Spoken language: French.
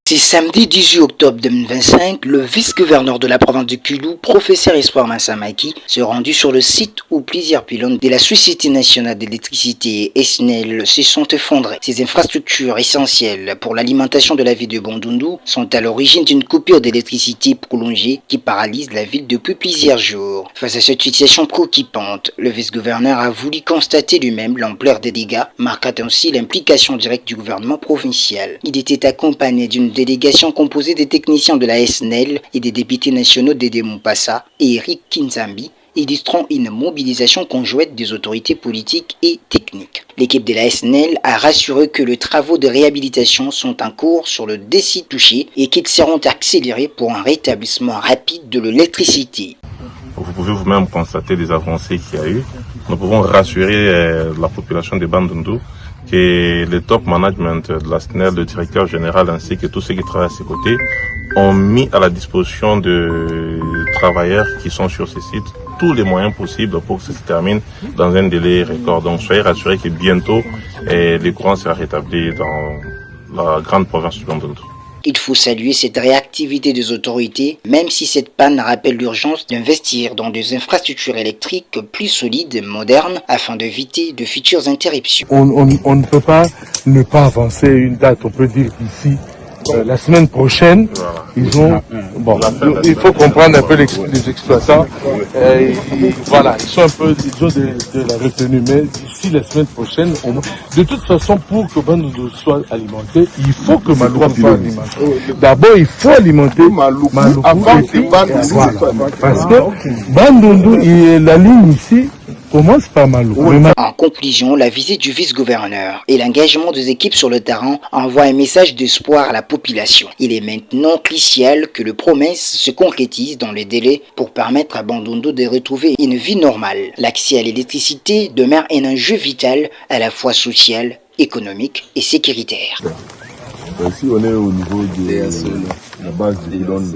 C'est samedi 18 octobre 2025, le vice-gouverneur de la province de Kulou, professeur Espoir Massamaki, se rendu sur le site où plusieurs pylônes de la Société nationale d'électricité SNEL se sont effondrés. Ces infrastructures essentielles pour l'alimentation de la ville de Bandundu sont à l'origine d'une coupure d'électricité prolongée qui paralyse la ville depuis plusieurs jours. Face à cette situation préoccupante, le vice-gouverneur a voulu constater lui-même l'ampleur des dégâts, marquant ainsi l'implication directe du gouvernement provincial. Il était accompagné d'une délégation composée des techniciens de la SNEL et des députés nationaux Dédé Moupassa et Eric Kinzambi, illustrant une mobilisation conjointe des autorités politiques et techniques. L'équipe de la SNEL a rassuré que les travaux de réhabilitation sont en cours sur le décide touché et qu'ils seront accélérés pour un rétablissement rapide de l'électricité. Vous pouvez vous-même constater les avancées qu'il y a eu. Nous pouvons rassurer la population de Bandundu que le top management de la SNEL, le directeur général ainsi que tous ceux qui travaillent à ses côtés ont mis à la disposition de travailleurs qui sont sur ces sites tous les moyens possibles pour que ça se termine dans un délai record. Donc soyez rassurés que bientôt le courant sera rétabli dans la grande province du Bandundu. Il faut saluer cette réactivité des autorités, même si cette panne rappelle l'urgence d'investir dans des infrastructures électriques plus solides et modernes afin d'éviter de futures interruptions. On ne peut pas ne pas avancer une date, on peut dire d'ici la semaine prochaine. Ils ont, bon, il faut comprendre un peu les exploitants. Voilà, ils sont un peu, ils ont de la retenue, mais d'ici la semaine prochaine, de toute façon, pour que Bandundu soit alimenté, il faut que Maloukou soit alimenté. D'abord, il faut alimenter Maloukou avant que Bandundu. Parce que Bandundu, la ligne ici commence par Maloukou. En conclusion, la visite du vice-gouverneur et l'engagement des équipes sur le terrain envoient un message d'espoir à la population. Il est maintenant crucial que les promesses se concrétisent dans les délais pour permettre à Bandundu de retrouver une vie normale. L'accès à l'électricité demeure un enjeu vital à la fois social, économique et sécuritaire. Ici, on est au niveau de la base du pylône.